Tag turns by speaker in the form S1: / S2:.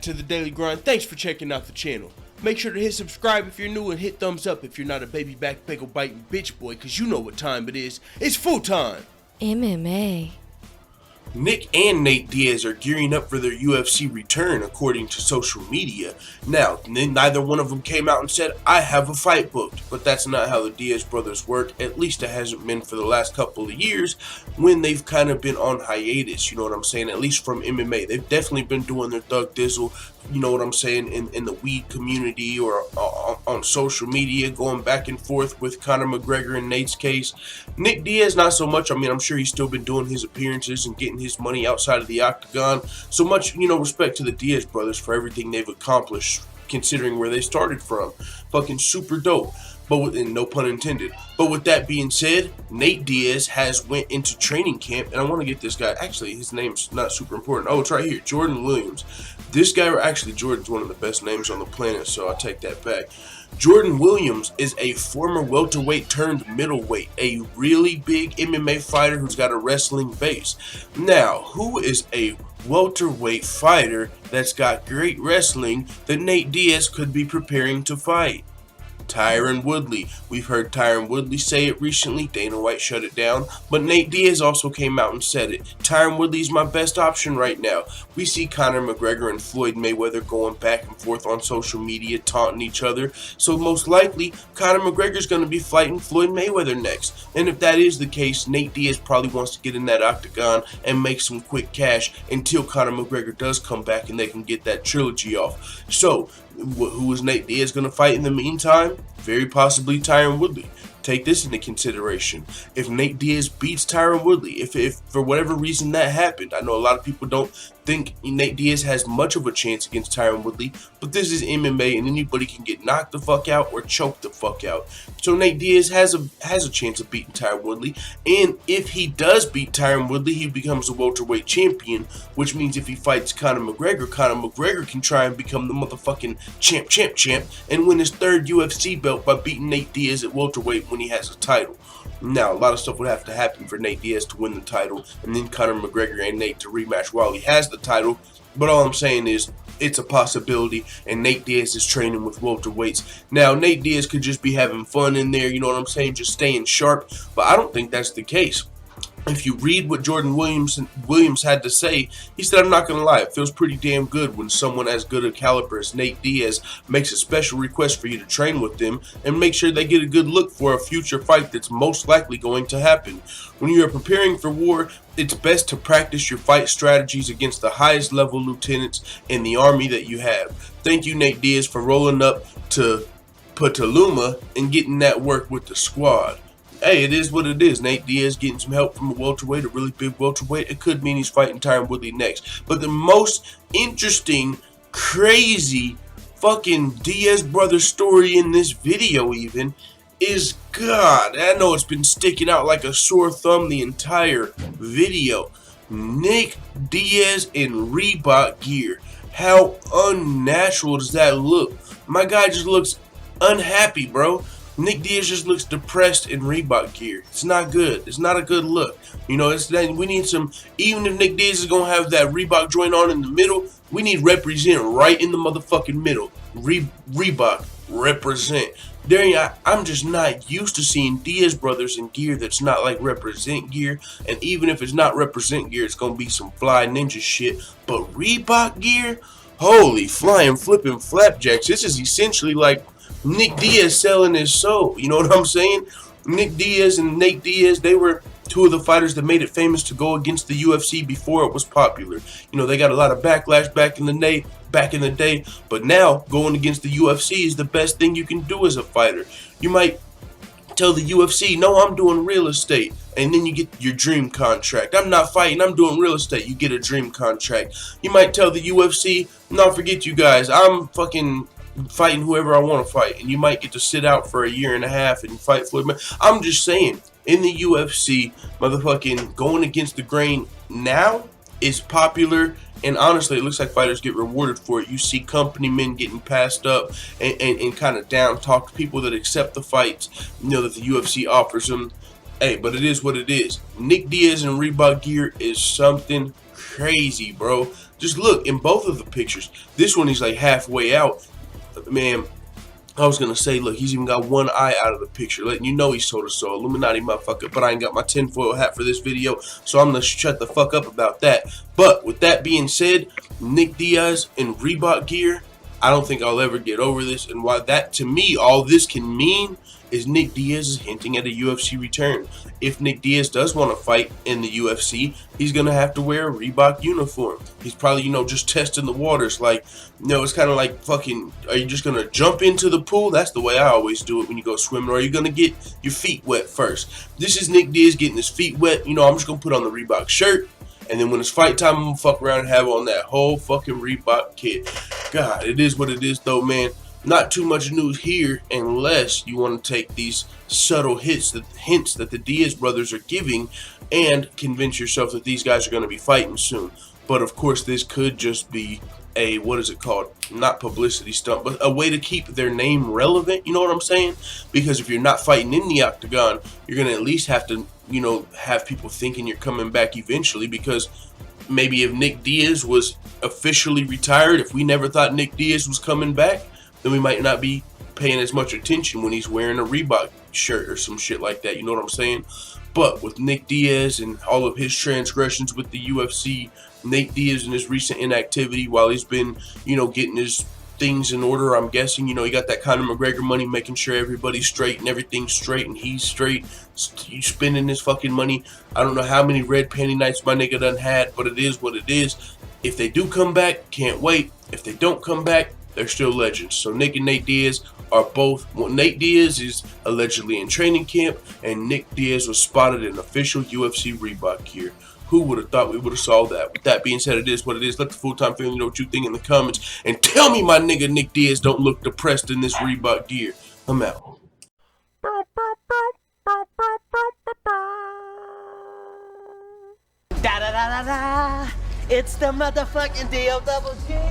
S1: to the Daily Grind. Thanks for checking out the channel. Make sure to hit subscribe if you're new and hit thumbs up if you're not a baby back bagel biting bitch boy, cause you know what time it is. It's full time.
S2: MMA.
S3: Nick and Nate Diaz are gearing up for their UFC return, according to social media. Now, neither one of them came out and said, I have a fight booked, but that's not how the Diaz brothers work. At least it hasn't been for the last couple of years when they've kind of been on hiatus, you know what I'm saying, at least from MMA. They've definitely been doing their thug dizzle, you know what I'm saying, in the weed community or on social media, going back and forth with Conor McGregor in Nate's case. Nick Diaz, not so much. I mean, I'm sure he's still been doing his appearances and getting his money outside of the octagon. So much, you know, respect to the Diaz brothers for everything they've accomplished, considering where they started from. Fucking super dope. But and no pun intended. But with that being said, Nate Diaz has went into training camp, and I want to get this guy. Actually, his name's not super important. Oh, it's right here, Jordan Williams. This guy, actually, Jordan's one of the best names on the planet, so I'll take that back. Jordan Williams is a former welterweight turned middleweight, a really big MMA fighter who's got a wrestling base. Now, who is a welterweight fighter that's got great wrestling that Nate Diaz could be preparing to fight? Tyron Woodley. We've heard Tyron Woodley say it recently. Dana White shut it down. But Nate Diaz also came out and said it. Tyron Woodley's my best option right now. We see Conor McGregor and Floyd Mayweather going back and forth on social media, taunting each other. So most likely, Conor McGregor's going to be fighting Floyd Mayweather next. And if that is the case, Nate Diaz probably wants to get in that octagon and make some quick cash until Conor McGregor does come back and they can get that trilogy off. So, who is Nate Diaz going to fight in the meantime? Very possibly Tyron Woodley. Take this into consideration. If Nate Diaz beats Tyron Woodley, if for whatever reason that happened, I know a lot of people don't think Nate Diaz has much of a chance against Tyron Woodley, but this is MMA and anybody can get knocked the fuck out or choked the fuck out. So Nate Diaz has a chance of beating Tyron Woodley, and if he does beat Tyron Woodley, he becomes a welterweight champion, which means if he fights Conor McGregor can try and become the motherfucking champ and win his third UFC belt by beating Nate Diaz at welterweight when he has a title. Now, a lot of stuff would have to happen for Nate Diaz to win the title, and then Conor McGregor and Nate to rematch while he has the title. But all I'm saying is, it's a possibility, and Nate Diaz is training with welterweights. Now, Nate Diaz could just be having fun in there, you know what I'm saying, just staying sharp, but I don't think that's the case. If you read what Jordan Williams had to say, he said, I'm not going to lie, it feels pretty damn good when someone as good a caliber as Nate Diaz makes a special request for you to train with them and make sure they get a good look for a future fight that's most likely going to happen. When you are preparing for war, it's best to practice your fight strategies against the highest level lieutenants in the army that you have. Thank you, Nate Diaz, for rolling up to Petaluma and getting that work with the squad. Hey, it is what it is. Nate Diaz getting some help from a welterweight, a really big welterweight. It could mean he's fighting Tyron Woodley next. But the most interesting, crazy, fucking Diaz brother story in this video even is, God, I know it's been sticking out like a sore thumb the entire video. Nick Diaz in Reebok gear. How unnatural does that look? My guy just looks unhappy, bro. Nick Diaz just looks depressed in Reebok gear. It's not good. It's not a good look. You know, we need some, even if Nick Diaz is going to have that Reebok joint on in the middle, we need represent right in the motherfucking middle. Reebok, represent. I'm just not used to seeing Diaz brothers in gear that's not like represent gear. And even if it's not represent gear, it's going to be some fly ninja shit. But Reebok gear? Holy flying flipping flapjacks. This is essentially like Nick Diaz selling his soul, you know what I'm saying? Nick Diaz and Nate Diaz, they were two of the fighters that made it famous to go against the UFC before it was popular. You know, they got a lot of backlash back in the day, but now going against the UFC is the best thing you can do as a fighter. You might tell the UFC, no, I'm doing real estate, and then you get your dream contract. I'm not fighting, I'm doing real estate. You get a dream contract. You might tell the UFC, no, forget you guys, I'm fucking fighting whoever I want to fight, and you might get to sit out for a year and a half and fight Floyd Mayweather. I'm just saying, in the UFC, motherfucking going against the grain now is popular, and honestly, it looks like fighters get rewarded for it. You see company men getting passed up and kind of down talk to people that accept the fights, you know, that the UFC offers them. Hey, but it is what it is. Nick Diaz in Reebok gear is something crazy, bro. Just look in both of the pictures. This one he's like halfway out. Man, I was gonna say, look, he's even got one eye out of the picture, letting you know he's told us so. Illuminati motherfucker, but I ain't got my tinfoil hat for this video, so I'm gonna shut the fuck up about that. But with that being said, Nick Diaz in Reebok gear, I don't think I'll ever get over this. And why that, to me, all this can mean is Nick Diaz is hinting at a UFC return. If Nick Diaz does want to fight in the UFC, he's going to have to wear a Reebok uniform. He's probably, just testing the waters. Like, it's kind of like fucking, are you just going to jump into the pool? That's the way I always do it when you go swimming. Or are you going to get your feet wet first? This is Nick Diaz getting his feet wet. I'm just going to put on the Reebok shirt. And then when it's fight time, I'm going to fuck around and have on that whole fucking Reebok kit. God, it is what it is, though, man. Not too much news here unless you want to take these subtle hints that the Diaz brothers are giving and convince yourself that these guys are going to be fighting soon. But of course, this could just be a, what is it called? Not publicity stunt, but a way to keep their name relevant. You know what I'm saying? Because if you're not fighting in the octagon, you're going to at least have to, have people thinking you're coming back eventually. Because maybe if Nick Diaz was officially retired, if we never thought Nick Diaz was coming back, then we might not be paying as much attention when he's wearing a Reebok shirt or some shit like that. You know what I'm saying? But with Nick Diaz and all of his transgressions with the UFC, Nate Diaz and his recent inactivity while he's been, getting his things in order, I'm guessing, he got that Conor McGregor money, making sure everybody's straight and everything's straight and he's straight. He's spending his fucking money. I don't know how many red panty nights my nigga done had, but it is what it is. If they do come back, can't wait. If they don't come back, they're still legends. So Nick and Nate Diaz are both. Well, Nate Diaz is allegedly in training camp, and Nick Diaz was spotted in official UFC Reebok gear. Who would have thought we would have saw that? With that being said, it is what it is. Let the full-time family know what you think in the comments, and tell me my nigga Nick Diaz don't look depressed in this Reebok gear. I'm out.
S2: Da da da da da. It's the motherfucking DOWG.